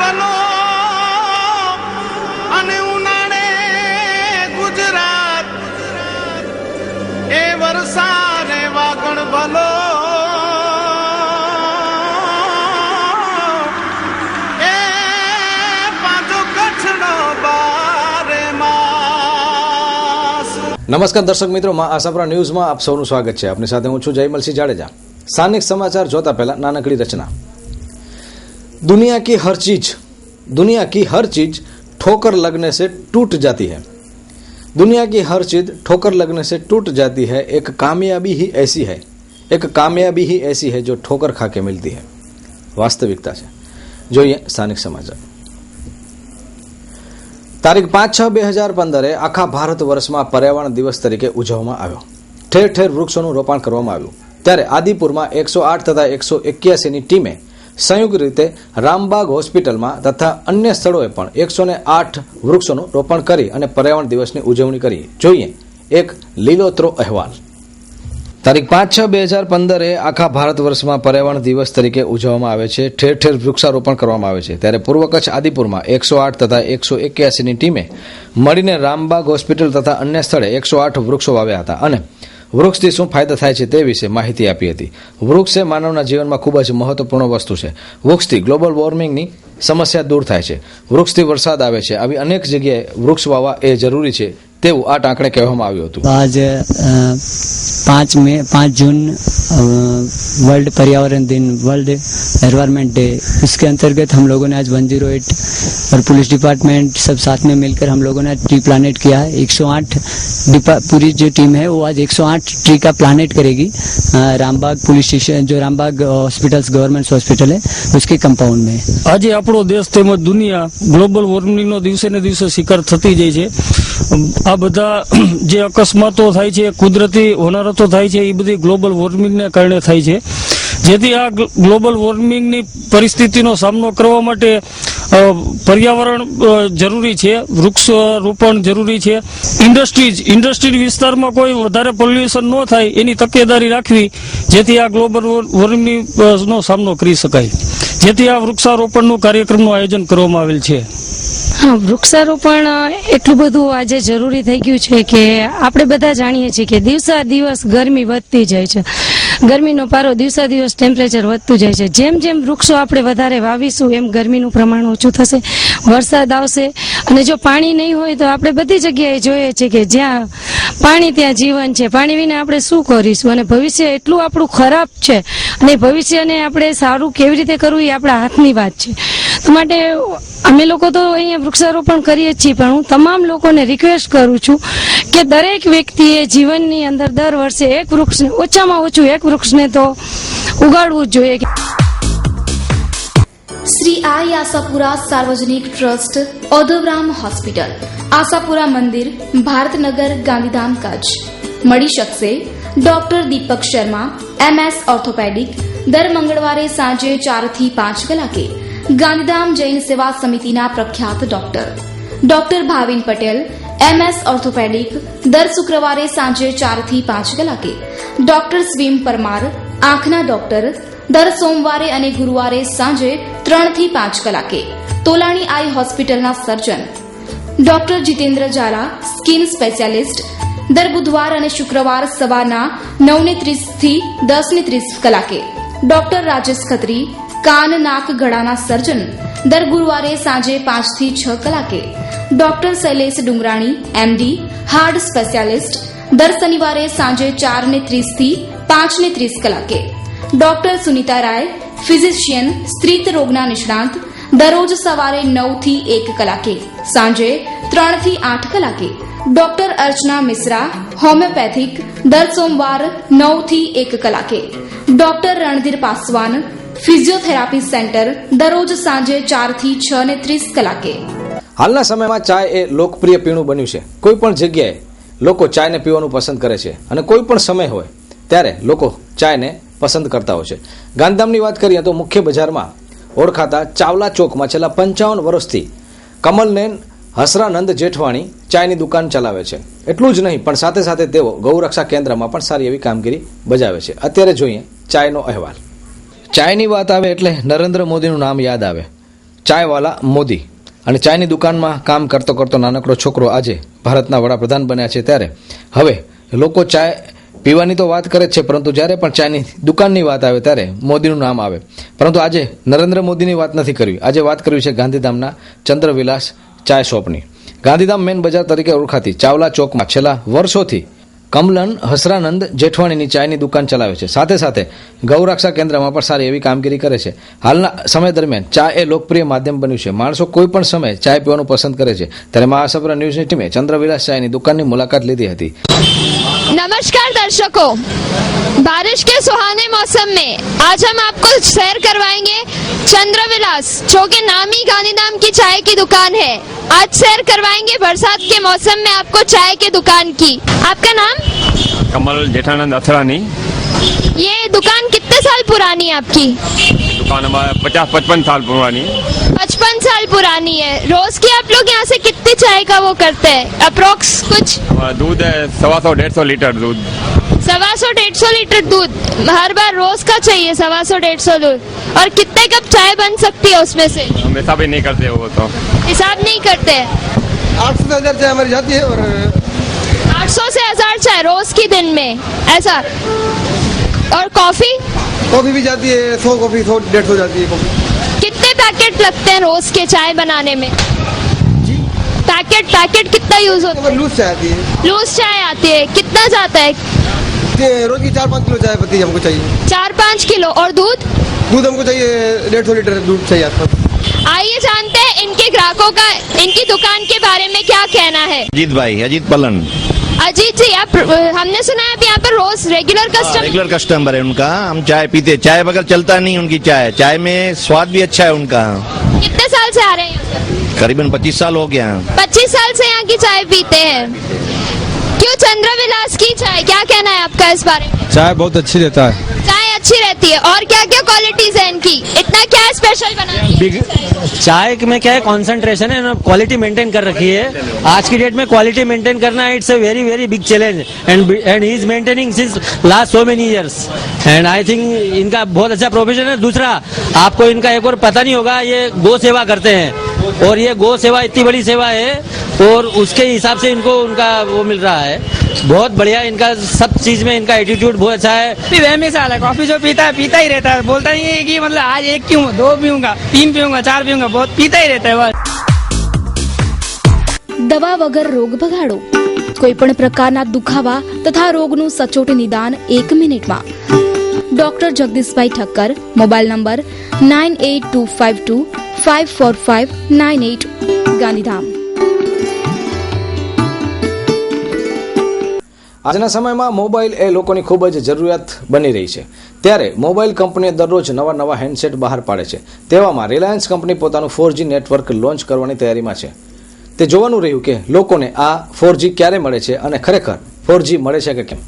ભલો અને ઉનાળે ગુજરાત એ વરસાદ વાગણ ભલો એ પાછો કચ્છનો બારે માસ। નમસ્કાર દર્શક મિત્રો, માં આશાપુરા ન્યૂઝમાં આપ સૌનું સ્વાગત છે। આપની સાથે હું છું જયમલસિંહ જાડેજા। સ્થાનિક સમાચાર જોતા પહેલા નાનકડી રચના। दुनिया की हर चीज ठोकर लगने से टूट जाती है। दुनिया की हर चीज ठोकर लगने से टूट जाती है। एक कामयाबी ही ऐसी है जो ठोकर खा के मिलती है। वास्तविकता है। જોઈએ સ્થાનિક સમાચાર। તારીખ 5/6/2015 આખા ભારત વર્ષમાં પર્યાવરણ દિવસ તરીકે ઉજવવામાં આવ્યો। ઠેર ઠેર વૃક્ષોનું રોપણ કરવામાં આવ્યું। ત્યારે આદિપુરમાં 108 તથા 181ની ટીમે સંયુક્ત રીતે રામબાગ હોસ્પિટલમાં તથા અન્ય સ્થળોએ પણ 108 વૃક્ષોનું રોપણ કરી અને પર્યાવરણ દિવસની ઉજવણી કરી। જોઈએ એક લીલોતરો અહેવાલ। તારીખ 5/6/2015 આખા ભારત વર્ષમાં પર્યાવરણ દિવસ તરીકે ઉજવવામાં આવે છે। ઠેર ઠેર વૃક્ષારોપણ કરવામાં આવે છે। ત્યારે પૂર્વ કચ્છ આદિપુરમાં 108 તથા 181ની ટીમે મળીને રામબાગ હોસ્પિટલ તથા અન્ય સ્થળે 108 વૃક્ષો વાવ્યા હતા અને વૃક્ષથી શું ફાયદા થાય છે તે વિશે માહિતી આપી હતી। વૃક્ષ એ માનવના જીવનમાં ખૂબ જ મહત્વપૂર્ણ વસ્તુ છે। વૃક્ષથી ગ્લોબલ વોર્મિંગની સમસ્યા દૂર થાય છે। વૃક્ષથી વરસાદ આવે છે। આવી અનેક જગ્યાએ વૃક્ષ વાવવા એ જરૂરી છે તેવું આ ટાંકણે કહેવામાં આવ્યું હતું। आज 5 जून वर्ल्ड पर्यावरण दिन, वर्ल्ड एनवायरमेंट डे, इसके अंतर्गत हम लोगों ने आज 108 और पुलिस डिपार्टमेंट सब साथ में मिलकर हम लोगों ने ट्री प्लानेट किया है। 108 पूरी जो टीम है वो आज 108 ट्री का प्लानेट करेगी रामबाग पुलिस स्टेशन, जो रामबाग हॉस्पिटल गवर्नमेंट हॉस्पिटल है उसके कंपाउंड में। आज આપણો દેશ તેમજ દુનિયા ગ્લોબલ વોર્મિંગનો દિવસે ને દિવસે શિકાર થતી જાય છે। આ બધા જે અકસ્માતો થાય છે, કુદરતી હોનારતો થાય છે, એ બધી ગ્લોબલ વોર્મિંગને કારણે થાય છે। જેથી આ ગ્લોબલ વોર્મિંગની પરિસ્થિતિનો સામનો કરવા માટે પર્યાવરણ જરૂરી છે, વૃક્ષ રોપણ જરૂરી છે। ઇન્ડસ્ટ્રી વિસ્તારમાં કોઈ વધારે પોલ્યુશન ન થાય એની તકેદારી રાખવી, જેથી આ ગ્લોબલ વોર્મિંગનો સામનો કરી શકાય। જેથી આ વૃક્ષારોપણનું કાર્યક્રમનું આયોજન કરવામાં આવેલ છે। હા, વૃક્ષારોપણ એટલું બધું આજે જરૂરી થઈ ગયું છે કે આપણે બધા જાણીએ છીએ કે દિવસા દિવસ ગરમી વધતી જાય છે। ગરમીનો પારો દિવસા દિવસ ટેમ્પરેચર વધતું જાય છે। જેમ જેમ વૃક્ષો આપણે વધારે વાવીશું એમ ગરમીનું પ્રમાણ ઓછું થશે, વરસાદ આવશે। અને જો પાણી નહીં હોય તો આપણે બધી જગ્યાએ જોઈએ છીએ કે જ્યાં પાણી ત્યાં જીવન છે। પાણી વિના આપણે શું કરીશું? અને ભવિષ્ય એટલું આપણું ખરાબ છે અને ભવિષ્યને આપણે સારું કેવી રીતે કરવું એ આપણા હાથની વાત છે। તો માટે અમે લોકો તો અહીંયા વૃક્ષારોપણ કરીએ છીએ, પણ હું તમામ લોકોને રિક્વેસ્ટ કરું છું કે દરેક વ્યક્તિએ જીવનની અંદર દર વર્ષે એક વૃક્ષને, ઓછામાં ઓછું એક વૃક્ષને તો ઉગાડવું જ જોઈએ। શ્રી આઈ આશાપુરા સાર્વજનિક ટ્રસ્ટ, ઓધવરામ હોસ્પિટલ, આશાપુરા મંદિર, ભારતનગર, ગાંધીધામ, કચ્છ। મળી શકશે ડોક્ટર દીપક શર્મા, MS ઓર્થોપેડિક, દર મંગળવારે સાંજે 4 થી 5 કલાકે। ગાંધીધામ જૈન સેવા સમિતિના પ્રખ્યાત doctor Bhavin Patel, MS orthopaedic, દર શુક્રવારે સાંજે 4 થી 5 કલાકે। ડોક્ટર સ્વીમ પરમાર, આંખના ડોક્ટર, દર સોમવારે અને ગુરુવારે સાંજે 3 થી 5 કલાકે। તોલાણી આઈ હોસ્પિટલના surgeon doctor Jitendra Jhala, skin specialist, દર બુધવાર અને શુક્રવાર સવારના 9:30 થી 10:30 કલાકે। ડોક્ટર રાજેશ ખત્રી, કાન નાક ગળાના સર્જન, દર ગુરુવારે સાંજે 5 થી 6 કલાકે। Doctor Shailesh Dungrani, MD, heart specialist, દર શનિવારે સાંજે 4:30 થી 5:30 કલાકે। ડોક્ટર સુનીતા રાય, ફિઝિશિયન, સ્ત્રી રોગના નિષ્ણાંત, દરરોજ સવારે 9 થી 1 કલાકે, સાંજે 3 થી 8 કલાકે। ડોક્ટર અર્ચના મિશ્રા, હોમિયોપેથિક, દર સોમવાર 9 થી 1 કલાકે। Doctor Randhir Paswan, physiotherapy centre, દરરોજ સાંજે 4 થી 6:30 કલાકે। હાલના સમયમાં ચાય એ લોકપ્રિય પીણું બન્યું છે। કોઈ પણ જગ્યાએ લોકો ચાયને પીવાનું પસંદ કરે છે અને કોઈ પણ સમય હોય ત્યારે લોકો ચાયને પસંદ કરતા હોય છે। ગાંધીધામની વાત કરીએ તો મુખ્ય બજારમાં ઓળખાતા ચાવલા ચોકમાં છેલ્લા 55 વર્ષથી કમલનેન હસરાનંદ જેઠવાણી ચાયની દુકાન ચલાવે છે। એટલું જ નહીં પણ સાથે સાથે તેઓ ગૌરક્ષા કેન્દ્રમાં પણ સારી એવી કામગીરી બજાવે છે। અત્યારે જોઈએ ચાયનો અહેવાલ। ચાયની વાત આવે એટલે નરેન્દ્ર મોદીનું નામ યાદ આવે। ચાયવાલા મોદી અને ચાયની દુકાનમાં કામ કરતો કરતો નાનકડો છોકરો આજે ભારતના વડાપ્રધાન બન્યા છે ત્યારે હવે લોકો ચાય પીવાની તો વાત કરે જ છે, પરંતુ જ્યારે પણ ચાયની દુકાનની વાત આવે ત્યારે મોદીનું નામ આવે. પરંતુ આજે નરેન્દ્ર મોદીની વાત નથી કરવી. આજે વાત કરવી છે ગાંધીધામના ચંદ્રવિલાસ ચાય શોપની. ગાંધીધામ મેન બજાર તરીકે ઓળખાતી ચાવલા ચોકમાં છેલ્લા વર્ષોથી કમલન હસરાનંદ જેઠવાણીની ચાયની દુકાન ચલાવે છે. સાથે સાથે ગૌરક્ષા કેન્દ્રમાં પણ સારી એવી કામગીરી કરે છે. હાલના સમય દરમિયાન ચા એ લોકપ્રિય માધ્યમ બન્યું છે. માણસો કોઈ પણ સમયે ચાય પીવાનું પસંદ કરે છે. ત્યારે મહાસાપુરા ન્યૂઝની ટીમે ચંદ્રવિલાસ ચાયની દુકાનની મુલાકાત લીધી હતી. नमस्कार दर्शकों, बारिश के सुहाने मौसम में आज हम आपको सैर करवाएंगे चंद्रविलास, जो कि नामी गांधीधाम की चाय की दुकान है. आज सैर करवाएंगे बरसात के मौसम में आपको चाय की दुकान की. आपका नाम? कमल जेठानंद अथरानी. ये दुकान कितने साल पुरानी है आपकी? दुकान हमारा 50-55 साल पुरानी. 55 साल पुरानी है. रोज की आप लोग यहाँ से कितनी चाय का वो करते हैं? अप्रोक्स कुछ? हमारा दूध है 125-150 लीटर दूध. 125-150 लीटर दूध हर बार रोज का चाहिए. 125-150 दूध. और कितने कप चाय बन सकती है उसमें से? हम ऐसा भी नहीं करते वो तो. हिसाब नहीं करते. 800 से 1000 चाय हमारी जाती है. और 800 से 1000 चाय रोज की दिन में ऐसा. और कॉफी? कॉफी भी जाती है. 100 कॉफी 100-150 जाती है कॉफी. कितने पैकेट लगते हैं रोज के चाय बनाने में? पैकेट कितना यूज होता है? लूज चाय आती है. लूज चाय आती है. कितना जाता है? रोज की 4-5 किलो चाय पत्ती हमको चाहिए. 4-5 किलो. और दूध हमको चाहिए 150 लीटर दूध चाहिए आसपास. आइए जानते हैं इनके ग्राहकों का इनकी दुकान के बारे में क्या कहना है. अजीत पलन. अजीत जी, आप हमने सुना है आप यहाँ पर रोज रेगुलर कस्टमर है उनका. हम चाय पीते, चाय बगैर चलता नहीं उनकी. चाय में स्वाद भी अच्छा है उनका. कितने साल से आ रहे हैं? करीबन 25 साल हो गया. 25 साल से यहाँ की चाय पीते हैं. क्यों चंद्रविलास की चाय, क्या कहना है आपका इस बारे में? चाय बहुत अच्छी देता है. चाय अच्छी रहती है. और क्या क्या क्वालिटीज है इनकी? इतना क्या स्पेशल बनाती है? चाय में क्या है, कंसंट्रेशन है ना, क्वालिटी मेंटेन कर रखी है. आज की डेट में क्वालिटी मेंटेन करना it's a very very big challenge and he is maintaining since last so many years. And I think इनका बहुत अच्छा प्रोफेशन है. दूसरा, आपको इनका एक और पता नहीं होगा, ये गौ सेवा करते हैं. और ये गौ सेवा इतनी बड़ी सेवा है और उसके हिसाब से इनको उनका वो मिल रहा है. बहुत बढ़िया. इनका सब चीज में इनका एटीट्यूड बहुत अच्छा है. बेमिसाल है. कॉफी जो पीता है पीता ही रहता है. बोलता नहीं है कि मतलब आज 1 पीऊँ, 2 पीऊंगा, 3 पीऊंगा, 4 पीऊंगा. बहुत पीता ही रहता है बस. દવા વગર રોગ ભગાડો. કોઈ પણ પ્રકારના દુખાવા તથા રોગનું સચોટ નિદાન 1 મિનિટમાં. ડોક્ટર જગદીશભાઈ ઠક્કર, મોબાઈલ નંબર 9825254598, ગાંધીધામ. આજના સમયમાં મોબાઈલ એ લોકોની ખૂબ જ જરૂરિયાત બની રહી છે. ત્યારે મોબાઈલ કંપનીઓ દરરોજ નવા હેન્ડસેટ બહાર પાડે છે. તેવામાં રિલાયન્સ કંપની પોતાનું 4G નેટવર્ક લોન્ચ કરવાની તૈયારીમાં છે. તે જોવાનું રહ્યું કે લોકોને આ 4G ક્યારે મળે છે અને ખરેખર 4G મળે છે કે કેમ.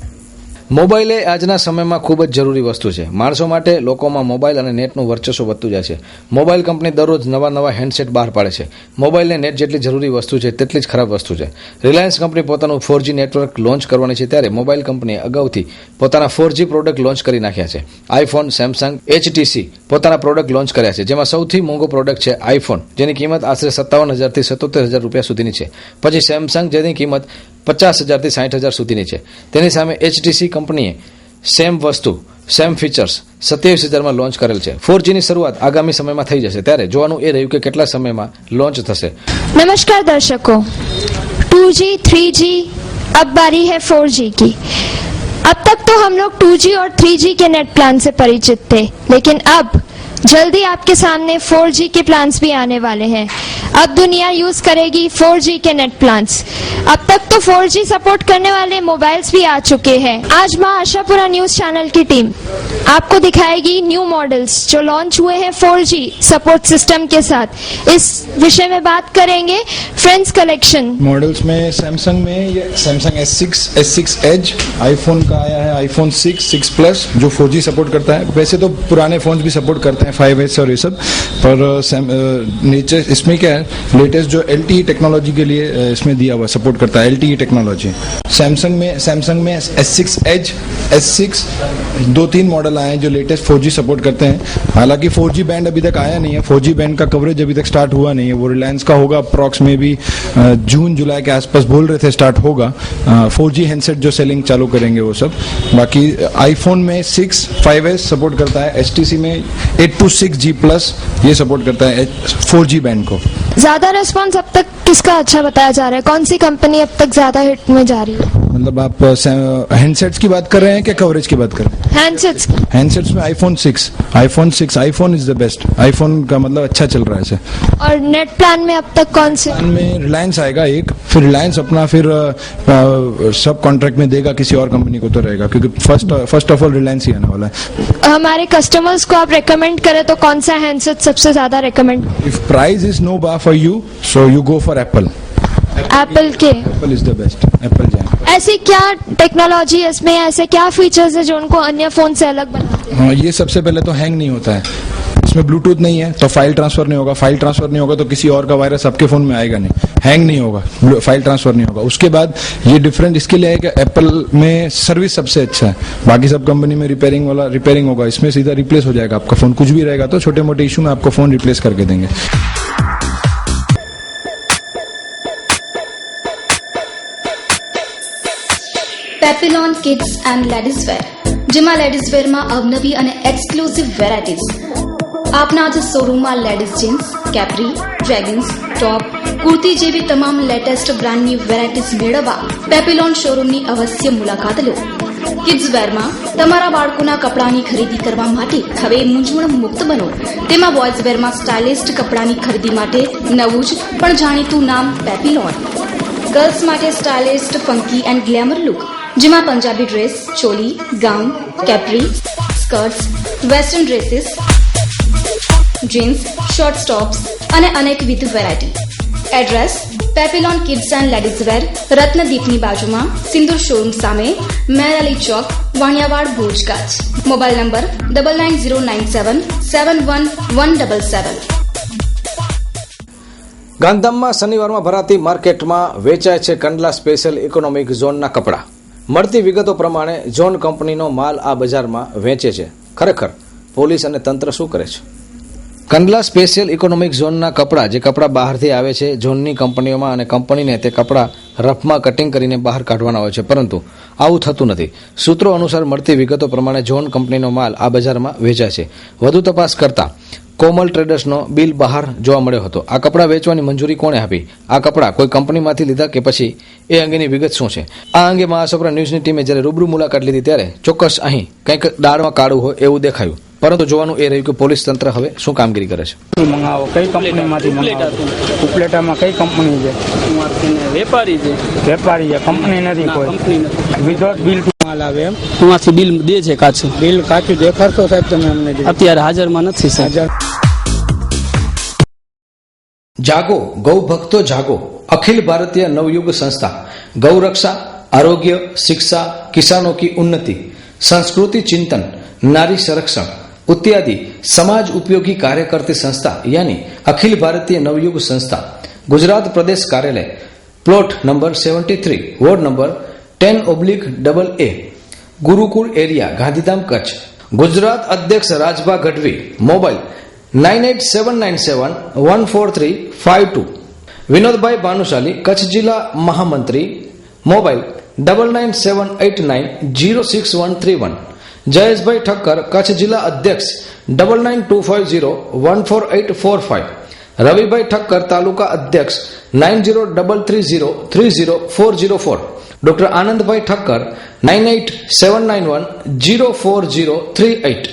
મોબાઈલ એ આજના સમયમાં ખૂબ જ જરૂરી વસ્તુ છે. માણસો માટે લોકોમાં મોબાઈલ અને નેટનું વર્ચસ્વ વધતું જાય છે. મોબાઈલ કંપની દરરોજ નવા હેન્ડસેટ બહાર પાડે છે. મોબાઈલને નેટ જેટલી જરૂરી વસ્તુ છે તેટલી જ ખરાબ વસ્તુ છે. રિલાયન્સ કંપની પોતાનું 4G નેટવર્ક લોન્ચ કરવાની છે ત્યારે મોબાઈલ કંપનીએ અગાઉથી પોતાના 4G પ્રોડક્ટ લોન્ચ કરી નાખ્યા છે. આઈફોન, સેમસંગ, HTC પોતાના પ્રોડક્ટ લોન્ચ કર્યા છે. જેમાં સૌથી મોંઘો પ્રોડક્ટ છે આઈફોન, જેની કિંમત આશરે 57,000 થી 77,000 રૂપિયા સુધીની છે. પછી સેમસંગ, જેની કિંમત 50,000 થી 60,000 સુધીની છે. તેની સામે HTC કંપનીએ સેમ વસ્તુ, સેમ ફીચર્સ 27,000માં લોન્ચ કરેલ છે. 4Gની શરૂઆત આગામી સમયમાં થઈ જશે. ત્યારે જોવાનું એ રહ્યું કે કેટલા સમયમાં લોન્ચ થશે. नमस्कार दर्शकों, 2G, 3G, अब बारी है 4G की. अब तक तो हम लोग 2G और 3G के नेट प्लान से परिचित थे, लेकिन अब जल्दी आपके सामने 4G के प्लान्स भी आने वाले हैं. अब दुनिया यूज करेगी 4G के नेट प्लान्स. अब तक तो 4G सपोर्ट करने वाले मोबाइल्स भी आ चुके हैं. आज मां आशापुरा न्यूज चैनल की टीम आपको दिखाएगी न्यू मॉडल्स जो लॉन्च हुए हैं 4G सपोर्ट सिस्टम के साथ. इस विषय में बात करेंगे फ्रेंड्स कलेक्शन मॉडल्स में सैमसंग में ये Samsung S6, S6 Edge, iPhone का आया है आईफोन 6, 6 Plus जो 4G सपोर्ट करता है. वैसे तो पुराने फोन भी सपोर्ट करते हैं 5S और ये सब, पर नीचे इसमें क्या है, लेटेस्ट जो LTE टेक्नोलॉजी के लिए इसमें दिया हुआ सपोर्ट करता है, LTE टेक्नोलॉजी। सैमसंग में S6 Edge, S6 2-3 मॉडल आए हैं जो लेटेस्ट 4G सपोर्ट करते हैं। हालांकि 4G बैंड अभी तक आया नहीं है, 4G बैंड का कवरेज अभी तक स्टार्ट हुआ नहीं है। वो रिलायंस का होगा अप्रॉक्स में भी जून जुलाई के आसपास बोल रहे थे स्टार्ट होगा। 4G हैंडसेट जो सेलिंग चालू करेंगे वो सब। बाकी आईफोन में 6, 5S सपोर्ट करता है। HTC में 826G+ ये सपोर्ट करता है 4G बैंड को। ज्यादा रेस्पॉन्स अब तक किसका अच्छा बताया जा रहा है? कौन सी कंपनी अब तक ज्यादा हिट में जा रही है? मतलब आप हैंडसेट्स की बात कर रहे हैं क्या कवरेज की बात कर रहे हैं? हैंडसेट्स में iPhone 6 iPhone is the best. IPhone का मतलब अच्छा चल रहा है इसे। और नेट प्लान में अब तक कौन से? में रिलायंस आएगा एक, फिर रिलायंस अपना फिर सब कॉन्ट्रैक्ट में देगा किसी और कंपनी को तो रहेगा, क्योंकि फर्स्ट ऑफ ऑल रिलायंस ही आने वाला है। हमारे कस्टमर्स को आप रेकमेंड करें तो कौन सा हैंडसेट सबसे ज्यादा recommend? If price is no bar for you so you go for Apple. Apple is the best. Apple जाए। ऐसी क्या टेक्नोलॉजी है इसमें, ऐसे क्या फीचर्स है जो उनको अन्य फोन से अलग बनाते हैं? हाँ, ये सबसे पहले तो हैंग नहीं होता है। इसमें ब्लूटूथ नहीं है तो फाइल ट्रांसफर नहीं होगा। फाइल ट्रांसफर नहीं होगा तो किसी और का वायरस आपके फोन में आएगा नहीं। हैंग नहीं होगा, फाइल ट्रांसफर नहीं होगा। उसके बाद ये डिफरेंट इसके लिए है कि एप्पल में सर्विस सबसे अच्छा है। बाकी सब कंपनी में रिपेयरिंग होगा, इसमें सीधा रिप्लेस हो जाएगा आपका फोन। कुछ भी रहेगा तो छोटे मोटे इशू में आपको फोन रिप्लेस करके देंगे। Papillon kids and ladies wear, જેમાં લેડીઝ વેરમાં અવનવી અને એક્સક્લુઝિવ વેરાયટીઝ. આપના જ શોરૂમમાં ladies jeans, capri, jeggings, top, kurti જેવી તમામ લેટેસ્ટ બ્રાન્ડની વેરાયટીઝ મેળવવા પેપિલોન શોરૂમની અવશ્ય મુલાકાત લો. કિડ્સ વેરમાં તમારા બાળકોના કપડાની ખરીદી કરવા માટે હવે મૂંઝવણ મુક્ત બનો. તેમાં બોયઝ વેરમાં સ્ટાઇલિસ્ટ કપડાની ખરીદી માટે નવું જ પણ જાણીતું નામ પેપિલોન. ગર્લ્સ માટે stylist, funky and glamour look, જેમાં Punjabi dress, choli, gown, capri, skirts, western dresses, jeans, short tops અને અનેકવિધ variety. Address: Papillon kids and ladies wear, રત્નદીપની બાજુમાં, સિંદૂર શોરૂમ સામે, મેર અલી ચોક, વાણિયાવાડ, ભુજ, કચ્છ. Mobile number 9909771177. ગાંધીધામમાં શનિવારમાં ભરાતી માર્કેટમાં વેચાય છે કંડલા સ્પેશિયલ ઇકોનોમિક ઝોનના કપડાં. મળતી વિગતો પ્રમાણે ઝોન કંપનીનો માલ આ બજારમાં વેચે છે. ખરેખર પોલીસ અને તંત્ર શું કરે છે? કંડલા સ્પેશિયલ ઇકોનોમિક ઝોનના કપડાં, જે કપડાં બહારથી આવે છે ઝોનની કંપનીઓમાં, અને કંપનીને તે કપડાં રફમાં કટિંગ કરીને બહાર કાઢવાના હોય છે, પરંતુ આવું થતું નથી. સૂત્રો અનુસાર મળતી વિગતો પ્રમાણે ઝોન કંપનીનો માલ આ બજારમાં વેચાય છે. વધુ તપાસ કરતા કોમલ ટ્રેડર્સનો બિલ બહાર જોવા મળ્યો હતો. આ કપડાં વેચવાની મંજૂરી કોણે આપી? આ કપડાં કોઈ કંપનીમાંથી લીધા કે પછી એ અંગેની વિગત શું છે? આ અંગે મહાસપરા ન્યૂઝની ટીમે જ્યારે રૂબરૂ મુલાકાત લીધી ત્યારે ચોક્કસ અહીં કંઈક દાળમાં કાળું હોય એવું દેખાયું. પરંતુ જોવાનું એ રહ્યું કે પોલીસ તંત્ર હવે શું કામગીરી કરે છે. મંગાવો કઈ કંપનીમાંથી મંગાવો? ઉપલેટામાં કઈ કંપની છે? વેપારી છે, કંપની નથી કોઈ. વિધાઉટ બિલ માલ આવે એમ? તમારથી બિલ દે છે કાચું? બિલ કાચું દેખાડશો સાહેબ તમે અમને? અત્યારે હાજરમાં નથી સાહેબ. જાગો ગૌ ભક્તો જાગો. અખિલ ભારતીય નવયુગ संस्था गौरक्षा, आरोग्य, शिक्षा, किसानों की उन्नति, संस्कृति चिंतन, नारी संरक्षण इत्यादि समाज उपयोगी कार्य करती संस्था यानी अखिल भारतीय नवयुग संस्था गुजरात प्रदेश कार्यालय, plot number 73, ward number 10/AA, Gurukul area, Gandhidham, Kutch. Gujarat अध्यक्ष राजभा गढ़वी. मोबाइल 9879714352. विनोद भाई भानुशाली, कच्छ जिला महामंत्री. मोबाइल 9978906131. जयेश भाई ठक्कर, कच्छ जिला अध्यक्ष 9925014845. रवि भाई ठक्कर, तालुका अध्यक्ष 9033030404. डॉक्टर आनंद भाई ठक्कर 9879104038.